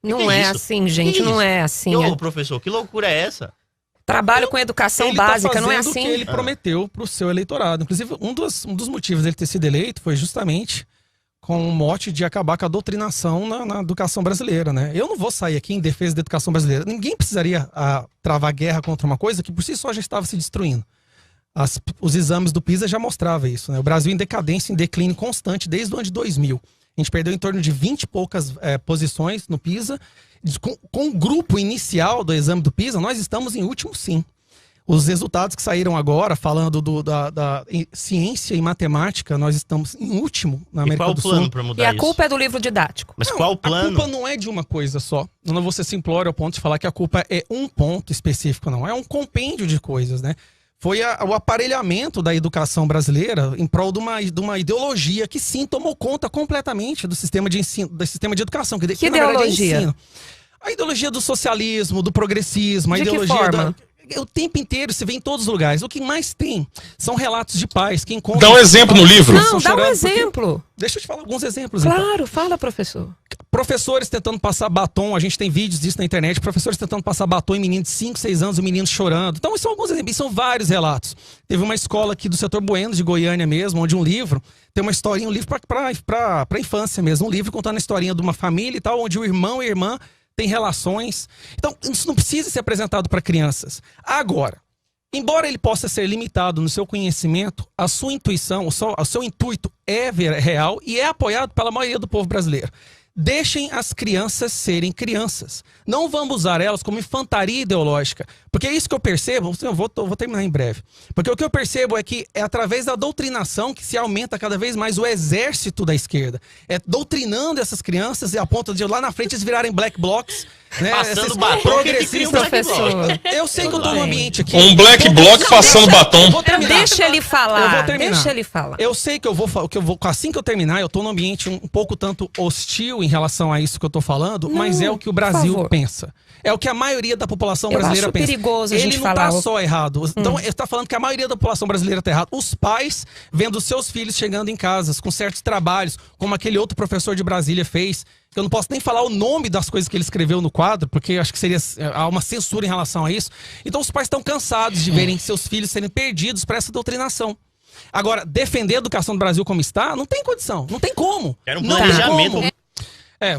Não é assim, gente, não é assim. Ô, professor, que loucura é essa? Trabalho com educação básica, não é o que assim? ele prometeu pro seu eleitorado. Inclusive, um dos motivos dele ter sido eleito foi justamente com o mote de acabar com a doutrinação na educação brasileira, né? Eu não vou sair aqui em defesa da educação brasileira. Ninguém precisaria travar guerra contra uma coisa que por si só já estava se destruindo. Os exames do PISA já mostravam isso, né? O Brasil em decadência, em declínio constante desde o ano de 2000. A gente perdeu em torno de 20 e poucas posições no PISA. Com o grupo inicial do exame do PISA, nós estamos em último, sim. Os resultados que saíram agora, falando da ciência e matemática, nós estamos em último na América do Sul. E qual o plano para mudar isso? E a culpa é do livro didático. Mas qual o plano? A culpa não é de uma coisa só. Não vou ser simplório ao ponto de falar que a culpa é um ponto específico, não. É um compêndio de coisas, né? Foi o aparelhamento da educação brasileira em prol de uma ideologia que sim tomou conta completamente do sistema de ensino, do sistema de educação. Que ideologia? É ensino. A ideologia do socialismo, do progressismo, a de ideologia que forma? O tempo inteiro, você vê em todos os lugares. O que mais tem são relatos de pais que encontram... Dá um exemplo no livro. Não, dá um exemplo. Deixa eu te falar alguns exemplos, Claro, então. fala, professor. Professores tentando passar batom, a gente tem vídeos disso na internet, professores tentando passar batom em menino de 5, 6 anos, o menino chorando. Então, são alguns exemplos, são vários relatos. Teve uma escola aqui do setor Bueno, de Goiânia mesmo, onde um livro, tem uma historinha, um livro pra infância mesmo, um livro contando a historinha de uma família e tal, onde o irmão e a irmã têm relações. Então, isso não precisa ser apresentado para crianças. Agora, embora ele possa ser limitado no seu conhecimento, a sua intuição, o seu intuito é real e é apoiado pela maioria do povo brasileiro. Deixem as crianças serem crianças. Não vamos usar elas como infantaria ideológica. Porque é isso que eu percebo, eu vou terminar em breve. Porque o que eu percebo é que é através da doutrinação que se aumenta cada vez mais o exército da esquerda. É doutrinando essas crianças e a ponto de lá na frente eles virarem black blocs. Né? Passando batom, progressistas. professor. Eu sei que eu tô num ambiente aqui. Um black bloc passando batom. Deixa ele falar. Eu vou terminar. Deixa ele falar. Eu sei que eu vou, assim que eu terminar, eu tô num ambiente um pouco tanto hostil em relação a isso que eu tô falando, mas é o que o Brasil pensa. É o que a maioria da população brasileira pensa. Perigoso a gente Ele não falar. tá só errado. Então, ele tá falando que a maioria da população brasileira tá errado. Os pais vendo seus filhos chegando em casas com certos trabalhos, como aquele outro professor de Brasília fez. Eu não posso nem falar o nome das coisas que ele escreveu no quadro, porque acho que há uma censura em relação a isso. Então, os pais estão cansados de verem seus filhos serem perdidos para essa doutrinação. Agora, defender a educação do Brasil como está, não tem condição. Não tem como. Era um planejamento.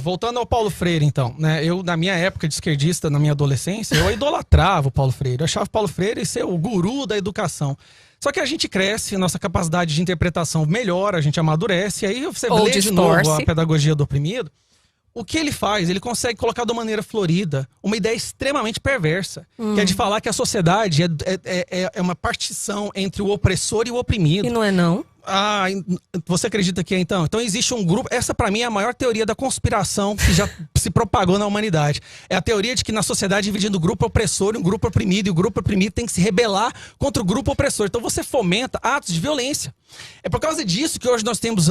Voltando ao Paulo Freire, então, né? Eu, na minha época de esquerdista, na minha adolescência, eu idolatrava o Paulo Freire. Eu achava o Paulo Freire ser o guru da educação. Só que a gente cresce, nossa capacidade de interpretação melhora, a gente amadurece, e aí você lê de novo a pedagogia do oprimido. O que ele faz? Ele consegue colocar de uma maneira florida uma ideia extremamente perversa, que é de falar que a sociedade é uma partição entre o opressor e o oprimido. E não é não? Ah, você acredita que é então? Então existe um grupo, essa pra mim é a maior teoria da conspiração que já se propagou na humanidade. É a teoria de que na sociedade dividindo o grupo opressor e um grupo oprimido, e o grupo oprimido tem que se rebelar contra o grupo opressor. Então você fomenta atos de violência. É por causa disso que hoje nós temos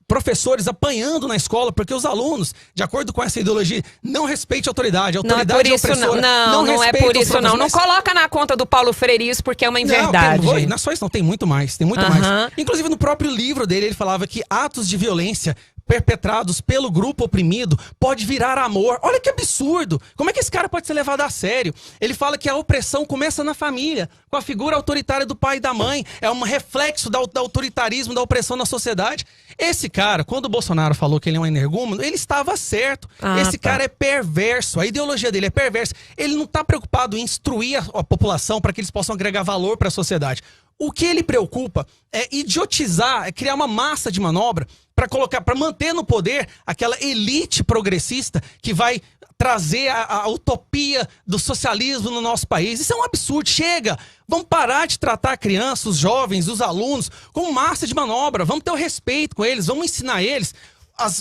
professores apanhando na escola, porque os alunos, de acordo com essa ideologia, não respeitam a autoridade. A autoridade é opressora. Não é por isso não. Não coloca na conta do Paulo Freire isso, porque é uma inverdade. Não é só isso, não. Tem muito mais. Tem muito mais. Inclusive no próprio livro dele, ele falava que atos de violência perpetrados pelo grupo oprimido pode virar amor. Olha que absurdo! Como é que esse cara pode ser levado a sério? Ele fala que a opressão começa na família, com a figura autoritária do pai e da mãe. É um reflexo do autoritarismo, da opressão na sociedade. Esse cara, quando o Bolsonaro falou que ele é um energúmeno, ele estava certo. Esse cara é perverso. A ideologia dele é perversa. Ele não está preocupado em instruir a população para que eles possam agregar valor para a sociedade. O que ele preocupa é idiotizar, é criar uma massa de manobra para manter no poder aquela elite progressista que vai trazer a utopia do socialismo no nosso país. Isso é um absurdo. Chega! Vamos parar de tratar a criança, os jovens, os alunos como massa de manobra. Vamos ter o respeito com eles, vamos ensinar eles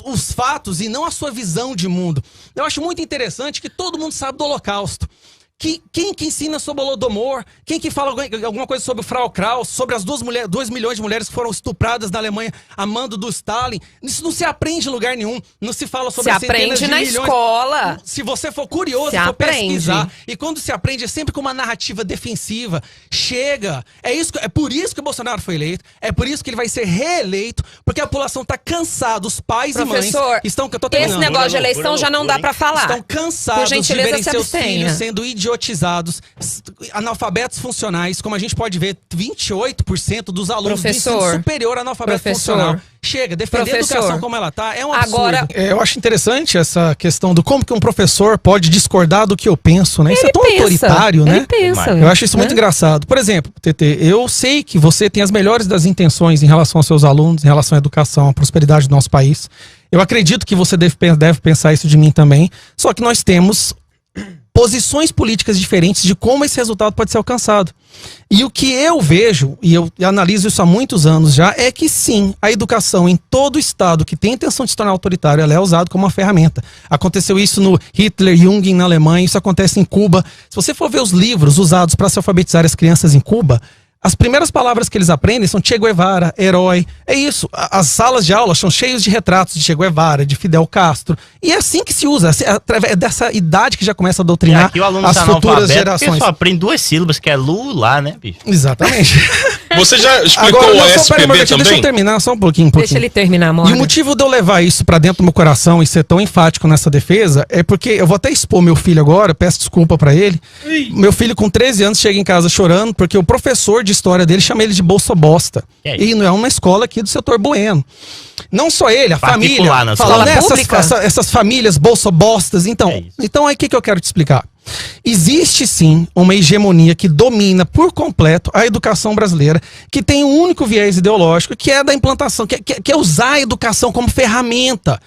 os fatos e não a sua visão de mundo. Eu acho muito interessante que todo mundo sabe do Holocausto. Quem que ensina sobre o Holodomor? Quem que fala alguma coisa sobre o Frau Kraus? Sobre as 2 milhões de mulheres que foram estupradas na Alemanha a mando do Stalin? Isso não se aprende em lugar nenhum. Não se fala sobre se centenas de milhões. Se aprende na escola. Se você for curioso, se for aprende. pesquisar. E quando se aprende é sempre com uma narrativa defensiva. Chega. É por isso que o Bolsonaro foi eleito. É por isso que ele vai ser reeleito. Porque a população tá cansada. Os pais e mães estão... Esse negócio de eleição já não dá pra falar. Estão cansados de verem seus filhos sendo idiotizados, analfabetos funcionais, como a gente pode ver, 28% dos alunos do ensino superior analfabeto funcional. Chega, defender a educação como ela tá é um absurdo. Agora, eu acho interessante essa questão do como que um professor pode discordar do que eu penso, né? Isso é tão autoritário, né? Eu acho isso muito engraçado. Por exemplo, TT, eu sei que você tem as melhores das intenções em relação aos seus alunos, em relação à educação, à prosperidade do nosso país. Eu acredito que você deve pensar isso de mim também, só que nós temos posições políticas diferentes de como esse resultado pode ser alcançado. E o que eu vejo, e eu analiso isso há muitos anos já, é que sim, a educação em todo estado que tem intenção de se tornar autoritário, ela é usada como uma ferramenta. Aconteceu isso no Hitler, Jung na Alemanha, isso acontece em Cuba. Se você for ver os livros usados para se alfabetizar as crianças em Cuba, as primeiras palavras que eles aprendem são Che Guevara, herói. É isso. As salas de aula são cheias de retratos de Che Guevara, de Fidel Castro. E é assim que se usa. É dessa idade que já começa a doutrinar as futuras gerações. Porque só aprende 2 sílabas, que é Lula, né, bicho? Exatamente. Você já explicou agora, o SPB também? Deixa eu terminar só um pouquinho. Deixa ele terminar, amor. E o motivo de eu levar isso pra dentro do meu coração e ser tão enfático nessa defesa é porque eu vou até expor meu filho agora, peço desculpa pra ele. Meu filho com 13 anos chega em casa chorando porque o professor de história dele chama ele de bolsa bosta. E não é uma escola aqui do setor bueno. Não só ele, a família. Falando essas famílias bolsa bostas. Então aí o que eu quero te explicar? Existe sim uma hegemonia que domina por completo a educação brasileira, que tem um único viés ideológico, que é da implantação, que é usar a educação como ferramenta.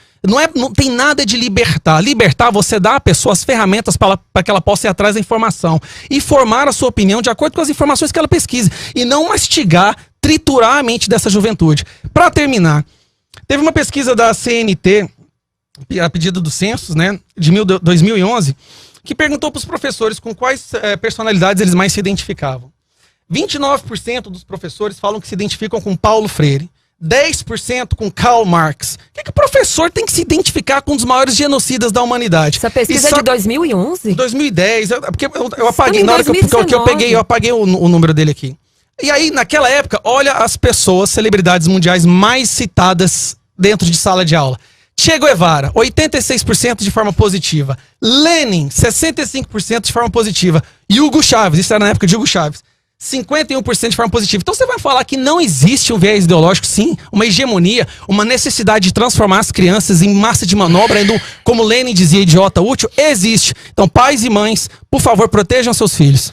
Não tem nada de libertar. Libertar, você dá à pessoa as ferramentas para que ela possa ir atrás da informação e formar a sua opinião de acordo com as informações que ela pesquise. E não mastigar, triturar a mente dessa juventude. Para terminar, teve uma pesquisa da CNT, a pedido do Census, né, de 2011, que perguntou para os professores com quais personalidades eles mais se identificavam. 29% dos professores falam que se identificam com Paulo Freire. 10% com Karl Marx. O que o professor tem que se identificar com um dos maiores genocidas da humanidade? Essa pesquisa é de 2011? 2010, porque eu apaguei, na hora que eu apaguei o número dele aqui. E aí, naquela época, olha as pessoas, celebridades mundiais mais citadas dentro de sala de aula. Che Guevara, 86% de forma positiva. Lenin, 65% de forma positiva. E Hugo Chávez, isso era na época de Hugo Chávez, 51% de forma positiva. Então você vai falar que não existe um viés ideológico, sim, uma hegemonia, uma necessidade de transformar as crianças em massa de manobra, como Lenin dizia, idiota útil? Existe. Então pais e mães, por favor, protejam seus filhos.